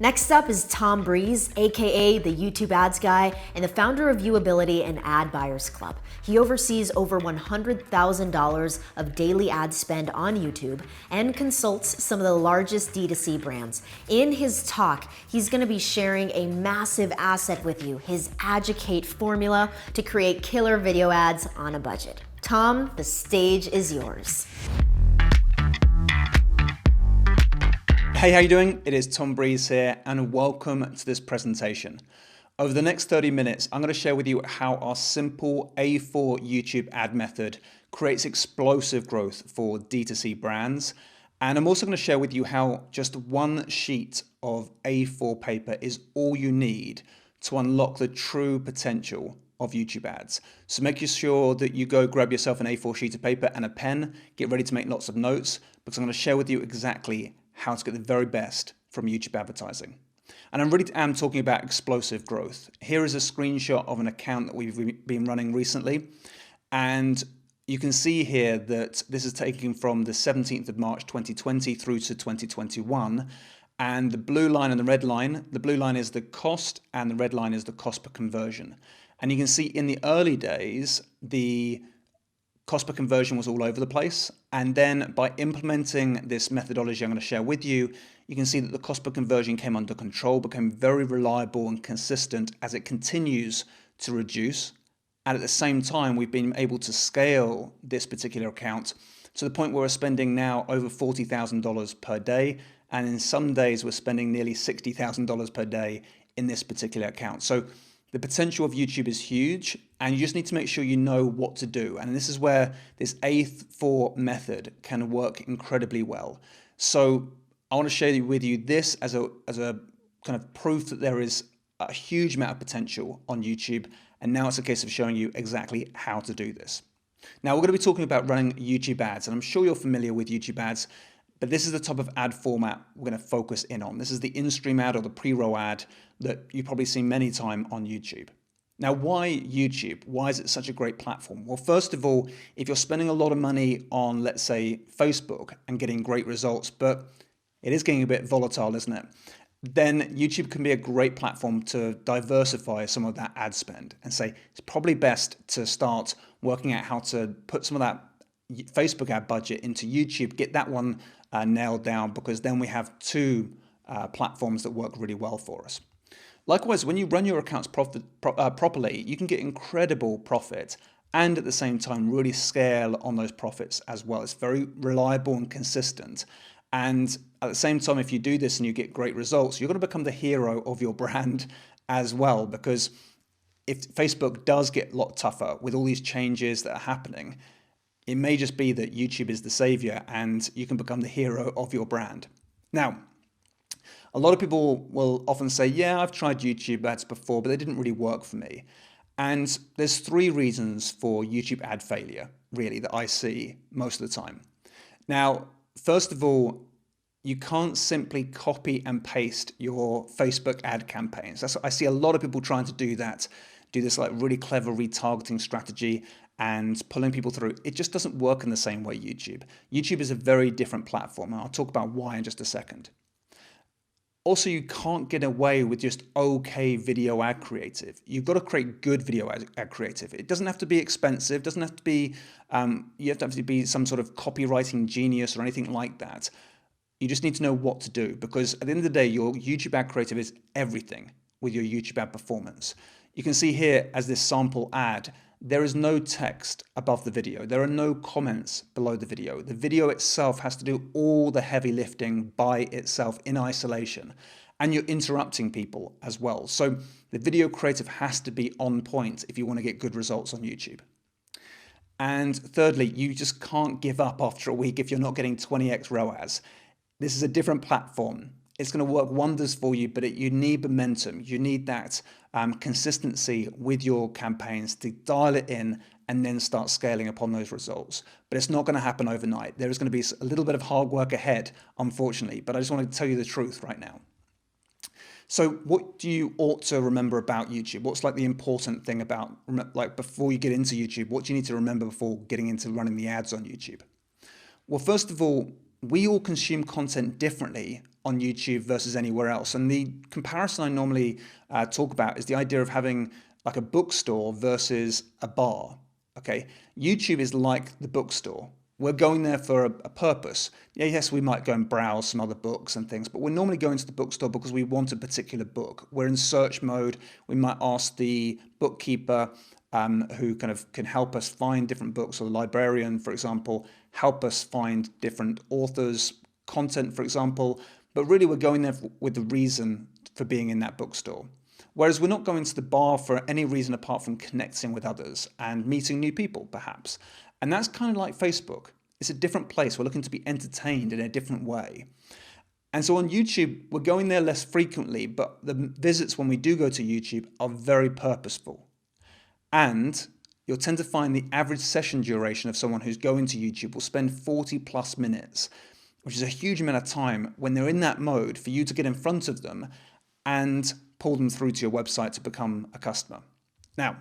Next up is Tom Breeze, aka the YouTube Ads Guy and the founder of Viewability and Ad Buyers Club. He oversees over $100,000 of daily ad spend on YouTube and consults some of the largest D2C brands. In his talk, he's going to be sharing a massive asset with you, his ADUCATE formula to create killer video ads on a budget. Tom, the stage is yours. Hey, how you doing? It is Tom Breeze here and welcome to this presentation. Over the next 30 minutes, I'm going to share with you how our simple A4 YouTube ad method creates explosive growth for D2C brands. And I'm also going to share with you how just one sheet of A4 paper is all you need to unlock the true potential of YouTube ads. So make sure that you go grab yourself an A4 sheet of paper and a pen, get ready to make lots of notes, because I'm going to share with you exactly how to get the very best from YouTube advertising. And I really am talking about explosive growth. Here is a screenshot of an account that we've been running recently. And you can see here that this is taken from the 17th of March 2020 through to 2021. And the blue line and the blue line is the cost and the red line is the cost per conversion. And you can see in the early days, the cost per conversion was all over the place. And then by implementing this methodology I'm going to share with you, you can see that the cost per conversion came under control, became very reliable and consistent as it continues to reduce. And at the same time, we've been able to scale this particular account to the point where we're spending now over $40,000 per day. And in some days, we're spending nearly $60,000 per day in this particular account. So the potential of YouTube is huge, and you just need to make sure you know what to do. And this is where this A4 method can work incredibly well. So I want to share with you this as a kind of proof that there is a huge amount of potential on YouTube. And now it's a case of showing you exactly how to do this. Now we're going to be talking about running YouTube ads, and I'm sure you're familiar with YouTube ads, but this is the type of ad format we're going to focus in on. This is the in-stream ad or the pre-roll ad that you've probably seen many times on YouTube. Now, why YouTube? Why is it such a great platform? Well, first of all, if you're spending a lot of money on, let's say, Facebook and getting great results, but it is getting a bit volatile, isn't it? Then YouTube can be a great platform to diversify some of that ad spend and say it's probably best to start working out how to put some of that Facebook ad budget into YouTube, get that one nailed down, because then we have two platforms that work really well for us. Likewise, when you run your accounts properly, you can get incredible profit and at the same time really scale on those profits as well. It's very reliable and consistent. And at the same time, if you do this and you get great results, you're going to become the hero of your brand as well, because if Facebook does get a lot tougher with all these changes that are happening, it may just be that YouTube is the savior and you can become the hero of your brand. Now, a lot of people will often say, yeah, I've tried YouTube ads before, but they didn't really work for me. And there's three reasons for YouTube ad failure, really, that I see most of the time. Now, first of all, you can't simply copy and paste your Facebook ad campaigns. I see a lot of people trying to do that, do this like really clever retargeting strategy and pulling people through. It just doesn't work in the same way YouTube. YouTube is a very different platform, and I'll talk about why in just a second. Also, you can't get away with just okay video ad creative. You've got to create good video ad creative. It doesn't have to be expensive, doesn't have to be, you have to be some sort of copywriting genius or anything like that. You just need to know what to do, because at the end of the day, your YouTube ad creative is everything with your YouTube ad performance. You can see here as this sample ad, there is no text above the video. There are no comments below the video. The video itself has to do all the heavy lifting by itself in isolation. And you're interrupting people as well. So the video creative has to be on point if you want to get good results on YouTube. And thirdly, you just can't give up after a week if you're not getting 20x ROAS. This is a different platform. It's going to work wonders for you, but you need momentum. You need that consistency with your campaigns to dial it in and then start scaling upon those results. But it's not going to happen overnight. There is going to be a little bit of hard work ahead, unfortunately, but I just want to tell you the truth right now. So what do you ought to remember about YouTube? What's like the important thing about, like before you get into YouTube, what do you need to remember before getting into running the ads on YouTube? Well, first of all, we all consume content differently on YouTube versus anywhere else. And the comparison I normally talk about is the idea of having like a bookstore versus a bar. Okay, YouTube is like the bookstore. We're going there for a purpose. Yeah, yes, we might go and browse some other books and things, but we're normally going to the bookstore because we want a particular book. We're in search mode. We might ask the bookkeeper who kind of can help us find different books, or the librarian, for example, help us find different authors, content, for example. But really, we're going there with the reason for being in that bookstore. Whereas we're not going to the bar for any reason apart from connecting with others and meeting new people, perhaps. And that's kind of like Facebook. It's a different place. We're looking to be entertained in a different way. And so on YouTube, we're going there less frequently, but the visits when we do go to YouTube are very purposeful. And you'll tend to find the average session duration of someone who's going to YouTube will spend 40 plus minutes, which is a huge amount of time when they're in that mode for you to get in front of them and pull them through to your website to become a customer. Now,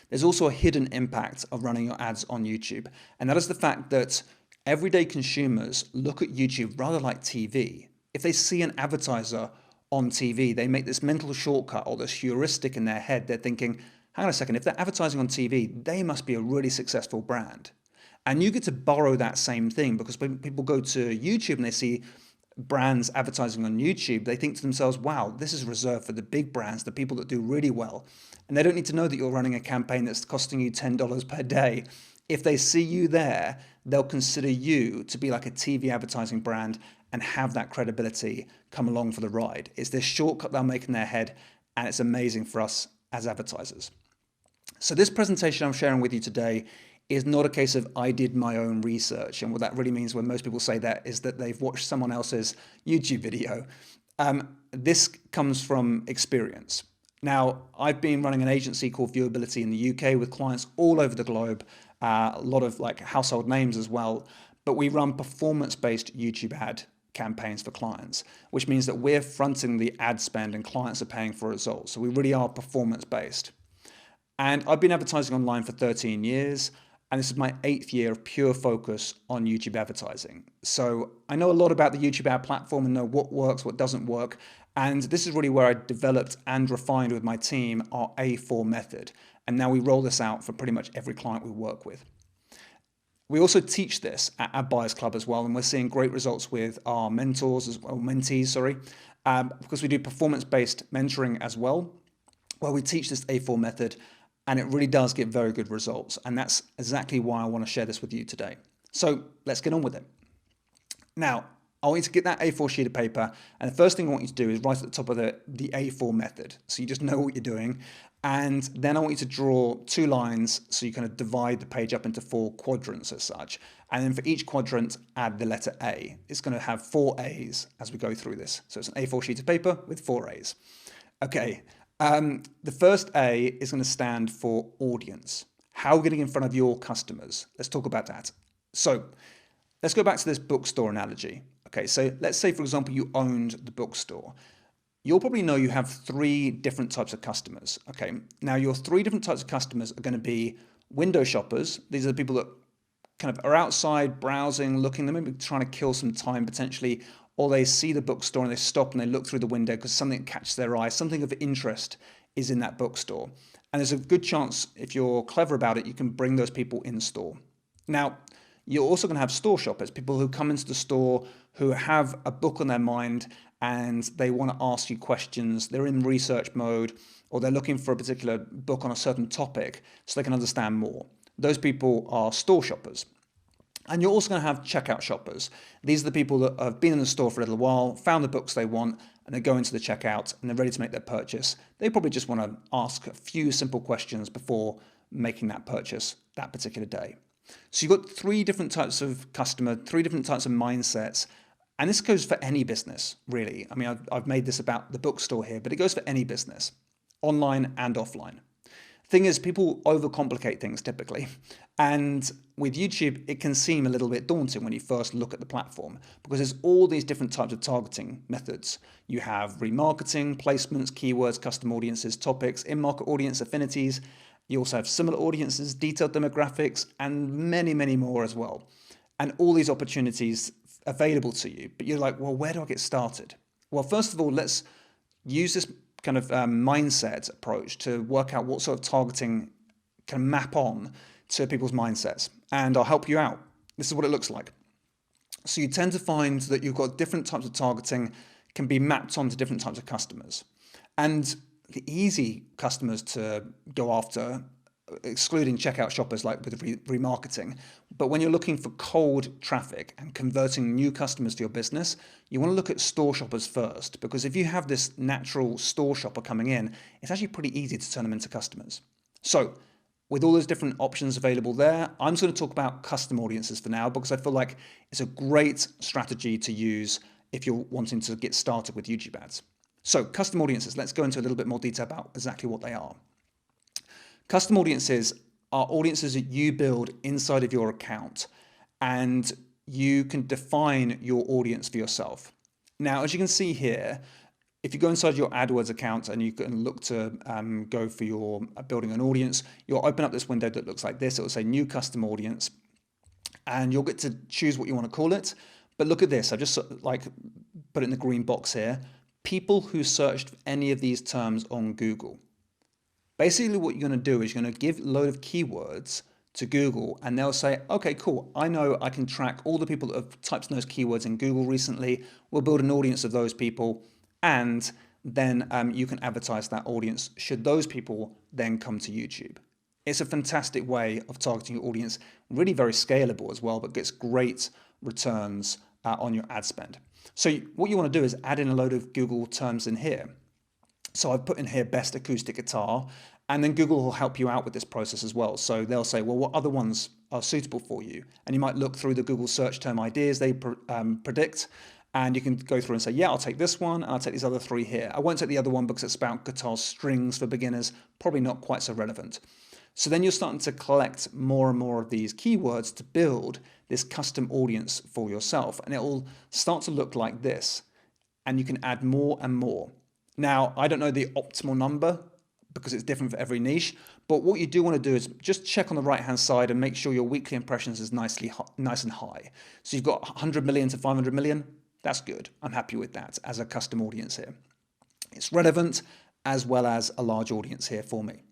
there's also a hidden impact of running your ads on YouTube, and that is the fact that everyday consumers look at YouTube rather like TV. If they see an advertiser on TV, they make this mental shortcut or this heuristic in their head. They're thinking, hang on a second, if they're advertising on TV, they must be a really successful brand. And you get to borrow that same thing, because when people go to YouTube and they see brands advertising on YouTube, they think to themselves, wow, this is reserved for the big brands, the people that do really well. And they don't need to know that you're running a campaign that's costing you $10 per day. If they see you there, they'll consider you to be like a TV advertising brand and have that credibility come along for the ride. It's this shortcut they'll make in their head, and it's amazing for us as advertisers. So this presentation I'm sharing with you today is not a case of I did my own research. And what that really means when most people say that is that they've watched someone else's YouTube video. This comes from experience. Now, I've been running an agency called Viewability in the UK with clients all over the globe, a lot of like household names as well, but we run performance-based YouTube ad campaigns for clients, which means that we're fronting the ad spend and clients are paying for results. So we really are performance-based. And I've been advertising online for 13 years, and this is my 8th year of pure focus on YouTube advertising. So I know a lot about the YouTube ad platform and know what works, what doesn't work. And this is really where I developed and refined with my team our A4 method. And now we roll this out for pretty much every client we work with. We also teach this at Ad Buyers Club as well, and we're seeing great results with our mentors, as well, mentees, because we do performance-based mentoring as well, where we teach this A4 method, and it really does give very good results. And that's exactly why I want to share this with you today. So let's get on with it. Now, I want you to get that A4 sheet of paper, and the first thing I want you to do is write at the top of the A4 method, so you just know what you're doing. And then I want you to draw 2 lines, so you kind of divide the page up into 4 quadrants as such. And then for each quadrant, add the letter A. It's going to have 4 A's as we go through this. So it's an A4 sheet of paper with 4 A's. Okay, the first A is going to stand for audience. How we're getting in front of your customers. Let's talk about that. So let's go back to this bookstore analogy. Okay, so let's say, for example, you owned the bookstore. You'll probably know you have 3 different types of customers. Okay, now your 3 different types of customers are going to be window shoppers. These are the people that kind of are outside browsing, looking, they may be trying to kill some time potentially, or they see the bookstore and they stop and they look through the window because something catches their eye, something of interest is in that bookstore. And there's a good chance, if you're clever about it, you can bring those people in store. Now, you're also going to have store shoppers, people who come into the store who have a book on their mind and they want to ask you questions. They're in research mode, or they're looking for a particular book on a certain topic so they can understand more. Those people are store shoppers. And you're also going to have checkout shoppers. These are the people that have been in the store for a little while, found the books they want, and they go into the checkout and they're ready to make their purchase. They probably just want to ask a few simple questions before making that purchase that particular day. So you've got 3 different types of customer, 3 different types of mindsets. And this goes for any business, really. I mean, I've made this about the bookstore here, but it goes for any business, online and offline. Thing is, people overcomplicate things typically. And with YouTube, it can seem a little bit daunting when you first look at the platform, because there's all these different types of targeting methods. You have remarketing, placements, keywords, custom audiences, topics, in-market audience affinities. You also have similar audiences, detailed demographics, and many, many more as well. And all these opportunities available to you, but you're like, well, where do I get started? Well, first of all, let's use this kind of mindset approach to work out what sort of targeting can map on to people's mindsets. And I'll help you out. This is what it looks like. So you tend to find that you've got different types of targeting can be mapped onto different types of customers. And the easy customers to go after, excluding checkout shoppers like with remarketing, but when you're looking for cold traffic and converting new customers for your business, you want to look at store shoppers first, because if you have this natural store shopper coming in, it's actually pretty easy to turn them into customers. So with all those different options available there, I'm just going to talk about custom audiences for now, because I feel like it's a great strategy to use if you're wanting to get started with YouTube ads. So custom audiences, let's go into a little bit more detail about exactly what they are. Custom audiences are audiences that you build inside of your account, and you can define your audience for yourself. Now, as you can see here, if you go inside your AdWords account and you can look to go for your building an audience, you'll open up this window that looks like this. It will say new custom audience, and you'll get to choose what you want to call it. But look at this. I just like put it in the green box here. People who searched any of these terms on Google. Basically what you're going to do is you're going to give a load of keywords to Google, and they'll say, okay, cool, I know I can track all the people that have typed in those keywords in Google recently. We'll build an audience of those people, and then you can advertise that audience should those people then come to YouTube. It's a fantastic way of targeting your audience, really very scalable as well, but gets great returns on your ad spend. So what you want to do is add in a load of Google terms in here. So I've put in here best acoustic guitar, and then Google will help you out with this process as well. So they'll say, well, what other ones are suitable for you? And you might look through the Google search term ideas they predict, and you can go through and say, yeah, I'll take this one, and I'll take these other three here. I won't take the other one because it's about guitar strings for beginners, probably not quite so relevant. So then you're starting to collect more and more of these keywords to build this custom audience for yourself, and it will start to look like this, and you can add more and more. Now, I don't know the optimal number because it's different for every niche, but what you do want to do is just check on the right-hand side and make sure your weekly impressions is nice and high. So you've got 100 million to 500 million. That's good. I'm happy with that as a custom audience here. It's relevant as well as a large audience here for me.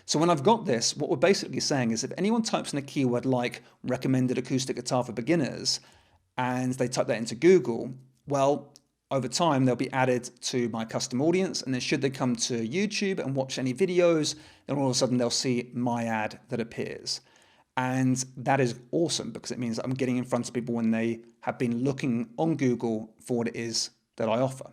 So when I've got this, what we're basically saying is if anyone types in a keyword like recommended acoustic guitar for beginners, and they type that into Google, well, over time, they'll be added to my custom audience, and then should they come to YouTube and watch any videos, then all of a sudden they'll see my ad that appears. And that is awesome because it means that I'm getting in front of people when they have been looking on Google for what it is that I offer.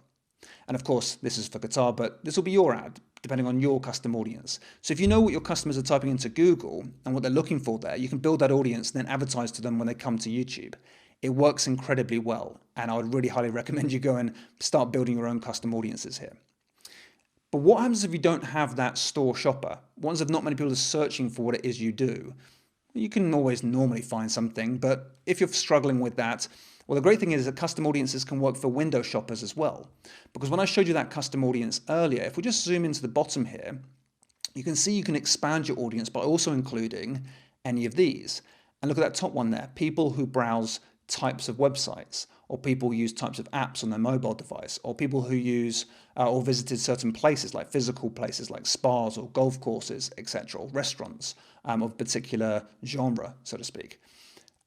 And of course, this is for guitar, but this will be your ad, depending on your custom audience. So if you know what your customers are typing into Google and what they're looking for there, you can build that audience and then advertise to them when they come to YouTube. It works incredibly well, and I would really highly recommend you go and start building your own custom audiences here. But what happens if you don't have that store shopper? What happens if not many people are searching for what it is you do? You can always normally find something, but if you're struggling with that, well, the great thing is that custom audiences can work for window shoppers as well. Because when I showed you that custom audience earlier, if we just zoom into the bottom here, you can see you can expand your audience by also including any of these. And look at that top one there, people who browse types of websites, or people who use types of apps on their mobile device, or people who use or visited certain places like physical places like spas or golf courses, etc., or restaurants of particular genre, so to speak.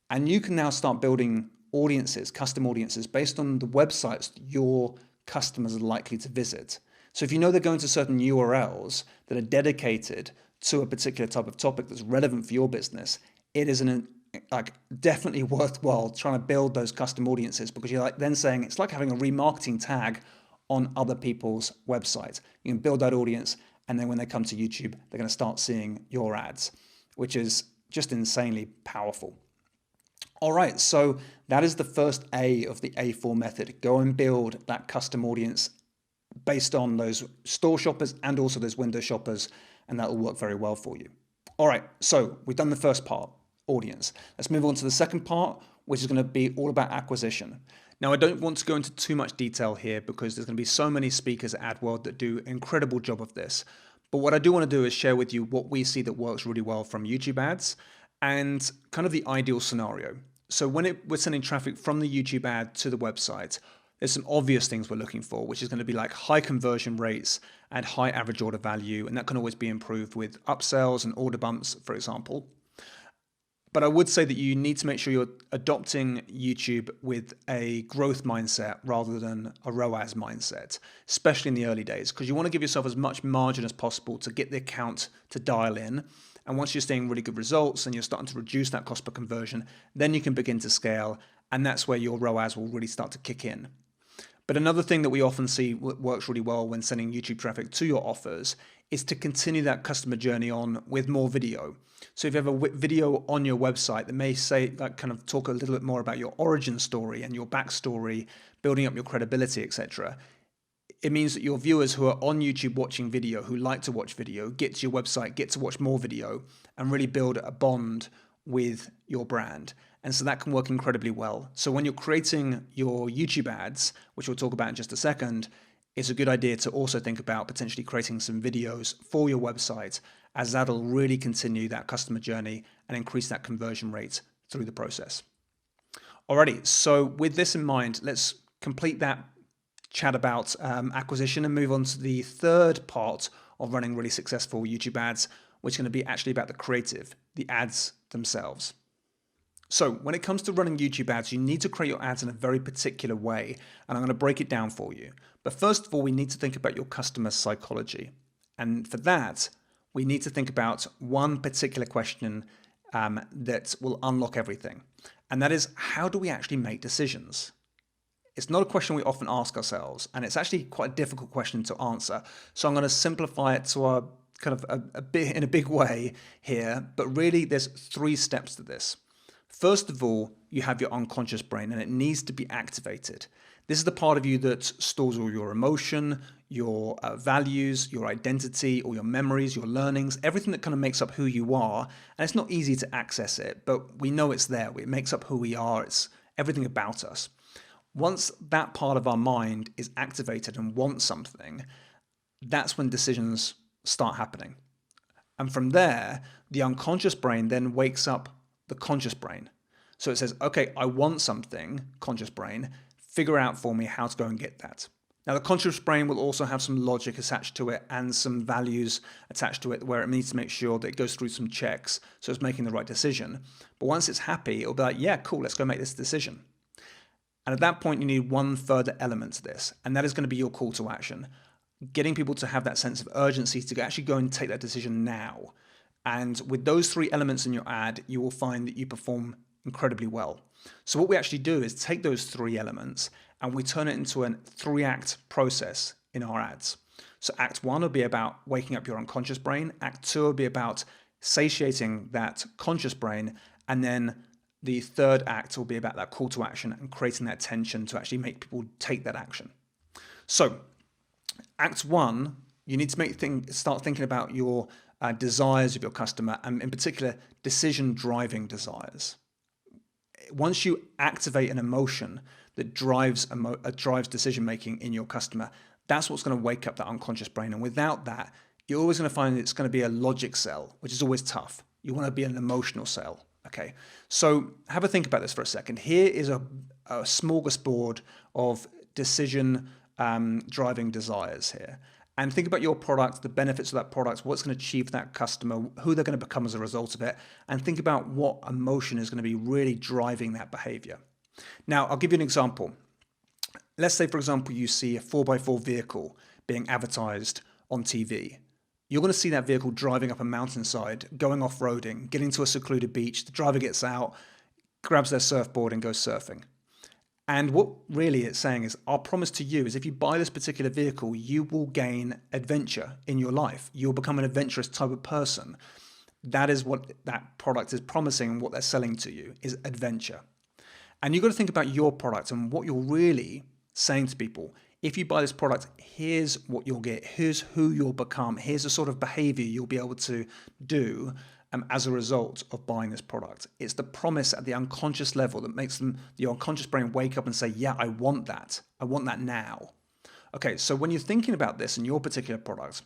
And you can now start building audiences, custom audiences, based on the websites your customers are likely to visit. So if you know they're going to certain URLs that are dedicated to a particular type of topic that's relevant for your business, it is definitely worthwhile trying to build those custom audiences, because you're then saying it's like having a remarketing tag on other people's websites. You can build that audience, and then when they come to YouTube, they're going to start seeing your ads, which is just insanely powerful. All right, so that is the first A of the A4 method. Go and build that custom audience based on those store shoppers and also those window shoppers, and that will work very well for you. All right, so we've done the first part, audience. Let's move on to the second part, which is going to be all about acquisition. Now, I don't want to go into too much detail here because there's going to be so many speakers at AdWorld that do an incredible job of this. But what I do want to do is share with you what we see that works really well from YouTube ads and kind of the ideal scenario. So when we're sending traffic from the YouTube ad to the website, there's some obvious things we're looking for, which is going to be like high conversion rates and high average order value. And that can always be improved with upsells and order bumps, for example. But I would say that you need to make sure you're adopting YouTube with a growth mindset rather than a ROAS mindset, especially in the early days, because you want to give yourself as much margin as possible to get the account to dial in. And once you're seeing really good results and you're starting to reduce that cost per conversion, then you can begin to scale. And that's where your ROAS will really start to kick in. But another thing that we often see works really well when sending YouTube traffic to your offers is to continue that customer journey on with more video. So if you have a video on your website that may say, like, kind of talk a little bit more about your origin story and your backstory, building up your credibility, etc., it means that your viewers who are on YouTube watching video, who like to watch video, get to your website, get to watch more video, and really build a bond with your brand. And so that can work incredibly well. So when you're creating your YouTube ads, which we'll talk about in just a second, it's a good idea to also think about potentially creating some videos for your website, as that'll really continue that customer journey and increase that conversion rate through the process. Alrighty, so with this in mind, let's complete that chat about acquisition and move on to the third part of running really successful YouTube ads, which is going to be actually about the creative, the ads themselves. So when it comes to running YouTube ads, you need to create your ads in a very particular way, and I'm going to break it down for you. But first of all, we need to think about your customer psychology. And for that, we need to think about one particular question that will unlock everything. And that is, how do we actually make decisions? It's not a question we often ask ourselves, and it's actually quite a difficult question to answer. So I'm going to simplify it to a kind of a bit in a big way here, but really there's 3 steps to this. First of all, you have your unconscious brain, and it needs to be activated. This is the part of you that stores all your emotion, your values, your identity, all your memories, your learnings, everything that kind of makes up who you are. And it's not easy to access it, but we know it's there. It makes up who we are. It's everything about us. Once that part of our mind is activated and wants something, that's when decisions start happening. And from there, the unconscious brain then wakes up the conscious brain. So it says, okay, I want something, conscious brain, figure out for me how to go and get that. Now, the conscious brain will also have some logic attached to it and some values attached to it where it needs to make sure that it goes through some checks so it's making the right decision. But once it's happy, it'll be like, yeah, cool, let's go make this decision. And at that point, you need one further element to this, and that is going to be your call to action. Getting people to have that sense of urgency to actually go and take that decision now. And with those 3 elements in your ad, you will find that you perform incredibly well. So what we actually do is take those 3 elements and we turn it into a 3-act process in our ads. So act 1 will be about waking up your unconscious brain. Act 2 will be about satiating that conscious brain. And then the 3rd act will be about that call to action and creating that tension to actually make people take that action. So act 1, you need to start thinking about your desires of your customer, and in particular, decision-driving desires. Once you activate an emotion that drives decision-making in your customer, that's what's going to wake up that unconscious brain. And without that, you're always going to find it's going to be a logic sell, which is always tough. You want to be an emotional sell. Okay, so have a think about this for a second. Here is a smorgasbord of decision driving desires here. And think about your product, the benefits of that product, what's going to achieve that customer, who they're going to become as a result of it, and think about what emotion is going to be really driving that behavior. Now, I'll give you an example. Let's say, for example, you see a 4x4 vehicle being advertised on TV. You're going to see that vehicle driving up a mountainside, going off-roading, getting to a secluded beach. The driver gets out, grabs their surfboard and goes surfing. And what really it's saying is, our promise to you is if you buy this particular vehicle, you will gain adventure in your life. You'll become an adventurous type of person. That is what that product is promising, and what they're selling to you is adventure. And you've got to think about your product and what you're really saying to people. If you buy this product, here's what you'll get. Here's who you'll become. Here's the sort of behavior you'll be able to do as a result of buying this product. It's the promise at the unconscious level that makes the unconscious brain wake up and say, yeah, I want that. I want that now. Okay, so when you're thinking about this in your particular product,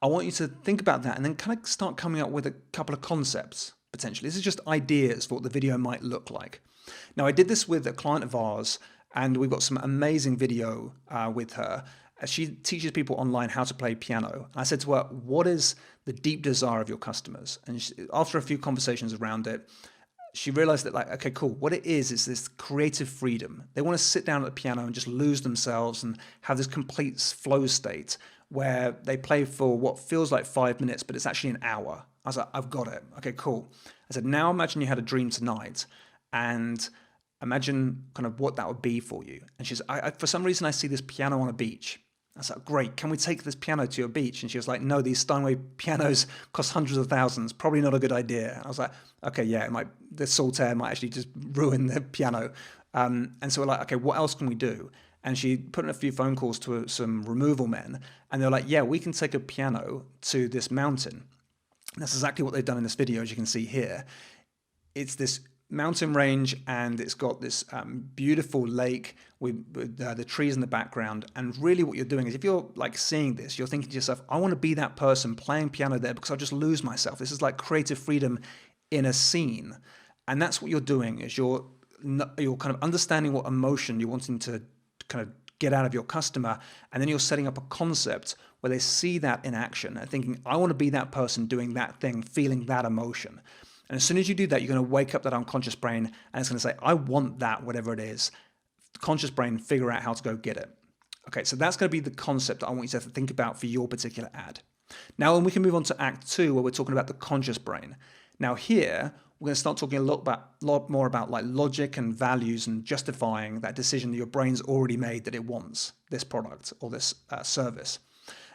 I want you to think about that and then kind of start coming up with a couple of concepts. potentially. This is just ideas for what the video might look like. Now, I did this with a client of ours, and we've got some amazing video with her. She teaches people online how to play piano. I said to her, what is the deep desire of your customers? And after a few conversations around it, she realized that, like, okay, cool. What it is this creative freedom. They want to sit down at the piano and just lose themselves and have this complete flow state where they play for what feels like 5 minutes, but it's actually an hour. I was like, I've got it. Okay, cool. I said, now imagine you had a dream tonight, and imagine kind of what that would be for you. And she's, for some reason, I see this piano on a beach. I was like, great, can we take this piano to your beach? And she was like, no, these Steinway pianos cost hundreds of thousands, probably not a good idea. And I was like, okay, yeah, the salt air might actually just ruin the piano. And so we're like, okay, what else can we do? And she put in a few phone calls to some removal men, and they're like, yeah, we can take a piano to this mountain. And that's exactly what they've done in this video, as you can see here. It's this mountain range, and it's got this beautiful lake with the trees in the background. And really what you're doing is, if you're like seeing this, you're thinking to yourself, I want to be that person playing piano there because I'll just lose myself. This is like creative freedom in a scene. And that's what you're doing, is you're kind of understanding what emotion you're wanting to kind of get out of your customer, and then you're setting up a concept where they see that in action and thinking, I want to be that person doing that thing, feeling that emotion. And as soon as you do that, you're going to wake up that unconscious brain, and it's going to say, I want that, whatever it is. The conscious brain, figure out how to go get it. Okay, so that's going to be the concept that I want you to think about for your particular ad. Now, when we can move on to Act 2, where we're talking about the conscious brain. Now here, we're going to start talking a lot more about like logic and values and justifying that decision that your brain's already made that it wants this product or this service.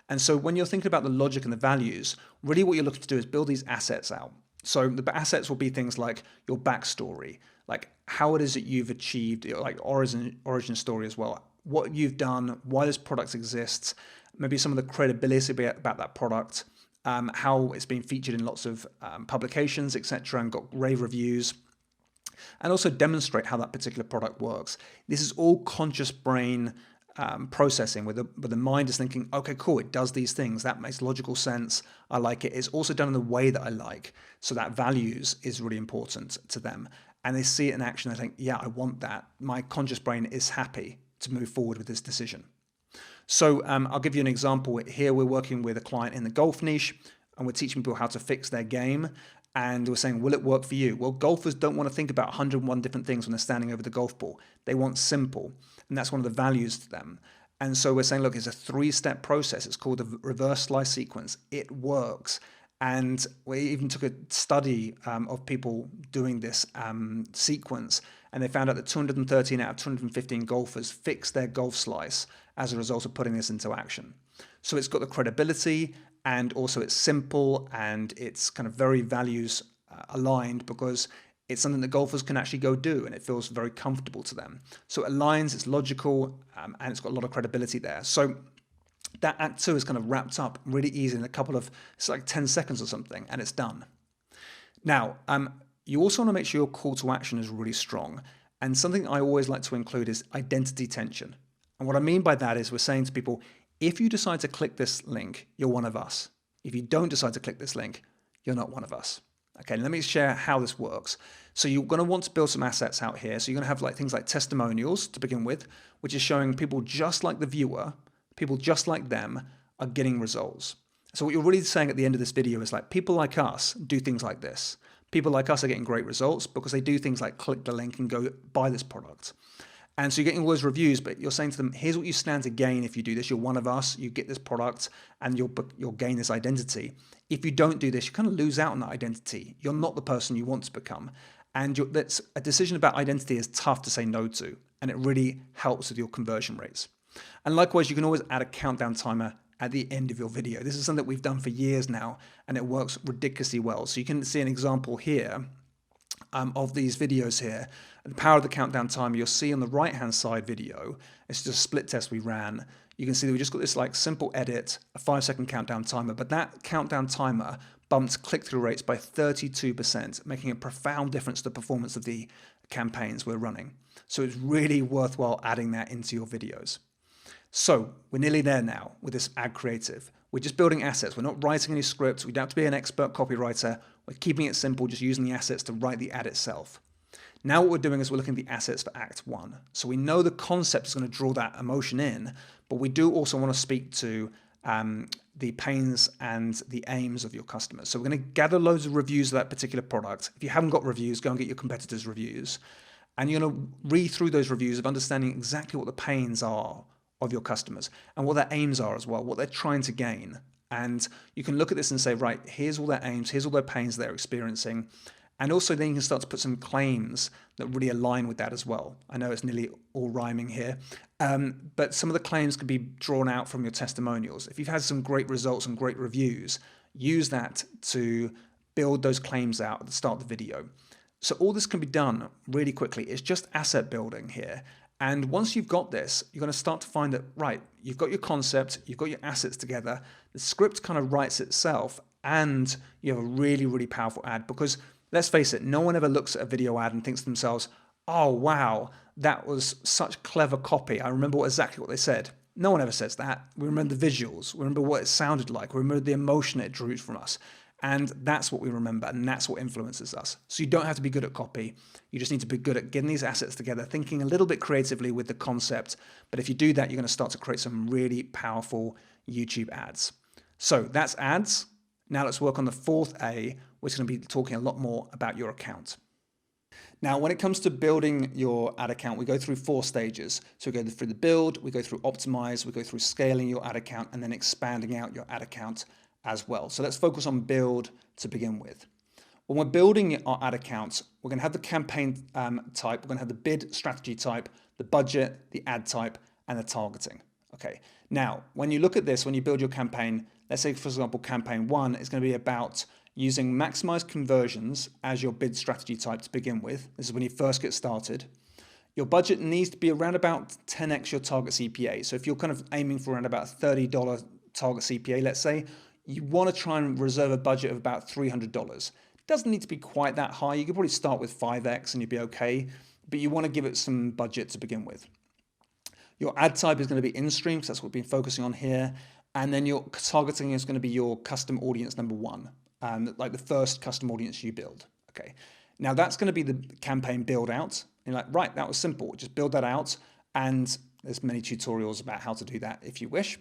And so when you're thinking about the logic and the values, really what you're looking to do is build these assets out. So the assets will be things like your backstory, like how it is that you've achieved, like origin story as well, what you've done, why this product exists, maybe some of the credibility about that product, how it's been featured in lots of publications, etc., and got rave reviews, and also demonstrate how that particular product works. This is all conscious brain processing, where the mind is thinking, okay, cool, it does these things, that makes logical sense, I like it. It's also done in the way that I like, so that values is really important to them. And they see it in action, they think, yeah, I want that. My conscious brain is happy to move forward with this decision. So I'll give you an example. Here we're working with a client in the golf niche, and we're teaching people how to fix their game. And we're saying, will it work for you? Well, golfers don't want to think about 101 different things when they're standing over the golf ball. They want simple. And that's one of the values to them. And so we're saying, look, it's a 3-step process. It's called the reverse slice sequence. It works. And we even took a study of people doing this sequence, and they found out that 213 out of 215 golfers fixed their golf slice as a result of putting this into action. So it's got the credibility, and also it's simple, and it's kind of very values aligned, because it's something that golfers can actually go do, and it feels very comfortable to them. So it aligns, it's logical, and it's got a lot of credibility there. So that Act 2 is kind of wrapped up really easy in it's like 10 seconds or something, and it's done. Now, you also want to make sure your call to action is really strong. And something I always like to include is identity tension. And what I mean by that is we're saying to people, if you decide to click this link, you're one of us. If you don't decide to click this link, you're not one of us. Okay, let me share how this works. So you're going to want to build some assets out here. So you're going to have like things like testimonials to begin with, which is showing people just like the viewer, people just like them are getting results. So what you're really saying at the end of this video is like, people like us do things like this. People like us are getting great results because they do things like click the link and go buy this product. And so you're getting all those reviews, but you're saying to them, here's what you stand to gain if you do this. You're one of us, you get this product, and you'll gain this identity. If you don't do this, you kind of lose out on that identity. You're not the person you want to become. And that's a decision about identity is tough to say no to, and it really helps with your conversion rates. And likewise, you can always add a countdown timer at the end of your video. This is something that we've done for years now, and it works ridiculously well. So you can see an example here of these videos here. The power of the countdown timer, you'll see on the right-hand side video, it's just a split test we ran. You can see that we just got this like simple edit, a 5-second countdown timer, but that countdown timer bumped click-through rates by 32%, making a profound difference to the performance of the campaigns we're running. So it's really worthwhile adding that into your videos. So we're nearly there now with this ad creative. We're just building assets. We're not writing any scripts. We don't have to be an expert copywriter. We're keeping it simple, just using the assets to write the ad itself. Now what we're doing is we're looking at the assets for Act 1. So we know the concept is going to draw that emotion in, but we do also want to speak to the pains and the aims of your customers. So we're going to gather loads of reviews of that particular product. If you haven't got reviews, go and get your competitors' reviews. And you're going to read through those reviews of understanding exactly what the pains are of your customers and what their aims are as well, what they're trying to gain. And you can look at this and say, right, here's all their aims, here's all their pains they're experiencing. And also then you can start to put some claims that really align with that as well. I know it's nearly all rhyming here, but some of the claims could be drawn out from your testimonials. If you've had some great results and great reviews, use that to build those claims out at the start of the video. So all this can be done really quickly. It's just asset building here. And once you've got this, you're going to start to find that, right, you've got your concept, you've got your assets together, the script kind of writes itself, and you have a really, really powerful ad. Because let's face it, no one ever looks at a video ad and thinks to themselves, oh, wow, that was such clever copy. I remember exactly what they said. No one ever says that. We remember the visuals. We remember what it sounded like. We remember the emotion it drew from us. And that's what we remember, and that's what influences us. So you don't have to be good at copy. You just need to be good at getting these assets together, thinking a little bit creatively with the concept. But if you do that, you're going to start to create some really powerful YouTube ads. So that's ads. Now let's work on the fourth A, which is going to be talking a lot more about your account. Now, when it comes to building your ad account, we go through 4 stages. So we go through the build, we go through optimize, we go through scaling your ad account, and then expanding out your ad account as well. So let's focus on build to begin with. When we're building our ad accounts, we're going to have the campaign type, we're going to have the bid strategy type, the budget, the ad type, and the targeting. Okay. Now, when you look at this, when you build your campaign, let's say, for example, campaign 1 is going to be about using maximize conversions as your bid strategy type to begin with. This is when you first get started. Your budget needs to be around about 10x your target CPA. So if you're kind of aiming for around about $30 target CPA, let's say, you want to try and reserve a budget of about $300. It doesn't need to be quite that high. You could probably start with 5x and you'd be okay, but you want to give it some budget to begin with. Your ad type is going to be in-stream, because that's what we've been focusing on here. And then your targeting is going to be your custom audience number 1, like the first custom audience you build. Okay. Now that's going to be the campaign build out. And you're like, right, that was simple. Just build that out. And there's many tutorials about how to do that if you wish.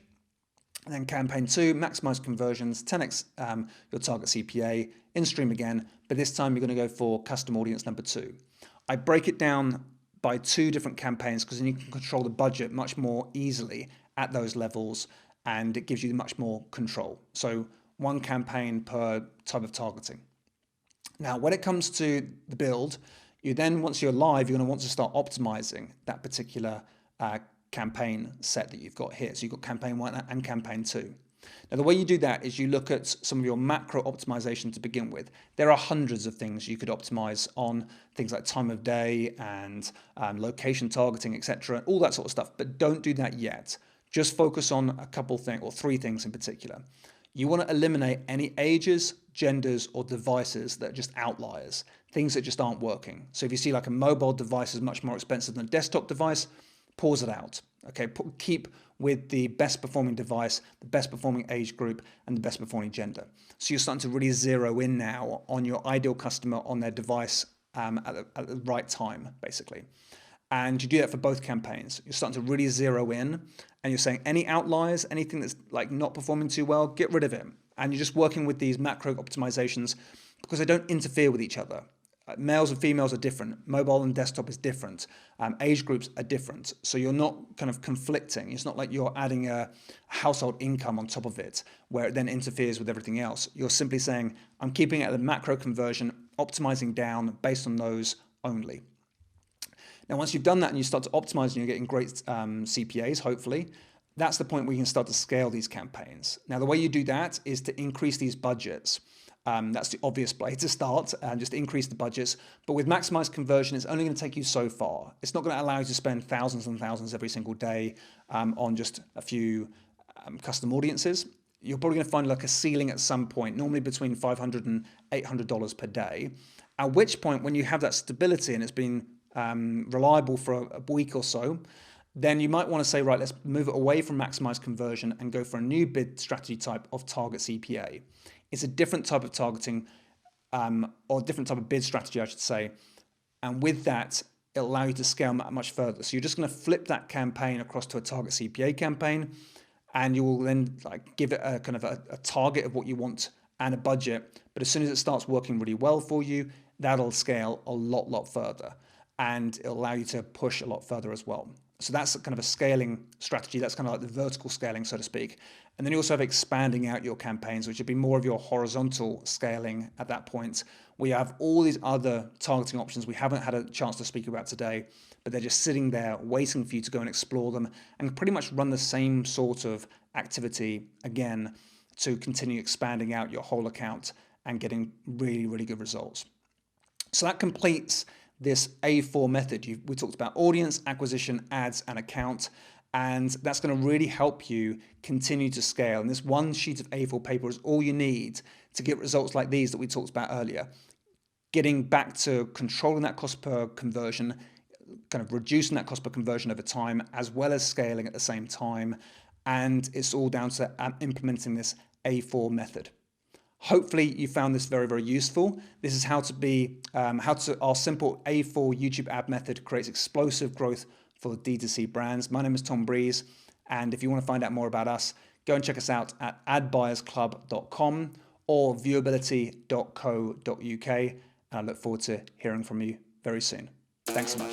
And then campaign 2, maximize conversions, 10x your target CPA, in-stream again, but this time you're going to go for custom audience number 2. I break it down by 2 different campaigns because then you can control the budget much more easily at those levels, and it gives you much more control. So 1 campaign per type of targeting. Now, when it comes to the build, you then, once you're live, you're going to want to start optimizing that particular campaign set that you've got here. So you've got campaign 1 and campaign 2. Now, the way you do that is you look at some of your macro optimization to begin with. There are hundreds of things you could optimize on, things like time of day and location targeting, etc., all that sort of stuff. But don't do that yet. Just focus on a couple things, or 3 things in particular. You want to eliminate any ages, genders, or devices that are just outliers, things that just aren't working. So if you see like a mobile device is much more expensive than a desktop device, pause it out. Okay, keep with the best performing device, the best performing age group, and the best performing gender. So you're starting to really zero in now on your ideal customer on their device at the right time, basically. And you do that for both campaigns. You're starting to really zero in, and you're saying any outliers, anything that's like not performing too well, get rid of it. And you're just working with these macro optimizations because they don't interfere with each other. Males and females are different. Mobile and desktop is different. Age groups are different. So you're not kind of conflicting. It's not like you're adding a household income on top of it where it then interferes with everything else. You're simply saying, I'm keeping it at the macro conversion, optimizing down based on those only. Now, once you've done that and you start to optimize and you're getting great CPAs, hopefully, that's the point where you can start to scale these campaigns. Now, the way you do that is to increase these budgets. That's the obvious way to start, and just increase the budgets. But with maximized conversion, it's only going to take you so far. It's not going to allow you to spend thousands and thousands every single day on just a few custom audiences. You're probably going to find like a ceiling at some point, normally between $500 and $800 per day. At which point, when you have that stability and it's been reliable for a week or so, then you might want to say, right, let's move it away from maximized conversion and go for a new bid strategy type of target CPA. It's a different type of targeting or different type of bid strategy, I should say. And with that, it'll allow you to scale much further. So you're just going to flip that campaign across to a target CPA campaign, and you will then give it a kind of a target of what you want and a budget. But as soon as it starts working really well for you, that'll scale a lot further, and it'll allow you to push a lot further as well. So that's kind of a scaling strategy. That's kind of like the vertical scaling, so to speak. And then you also have expanding out your campaigns, which would be more of your horizontal scaling at that point. We have all these other targeting options we haven't had a chance to speak about today, but they're just sitting there waiting for you to go and explore them and pretty much run the same sort of activity again to continue expanding out your whole account and getting really good results. So that completes this A4 method. We talked about audience, acquisition, ads, and account, and that's going to really help you continue to scale. And this one sheet of A4 paper is all you need to get results like these that we talked about earlier. Getting back to controlling that cost per conversion, kind of reducing that cost per conversion over time, as well as scaling at the same time. And it's all down to implementing this A4 method. Hopefully you found this very useful. This is how our simple A4 YouTube ad method creates explosive growth for D2C brands. My name is Tom Breeze, and if you want to find out more about us, go and check us out at adbuyersclub.com or viewability.co.uk, and I look forward to hearing from you very soon. Thanks so much.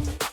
soon.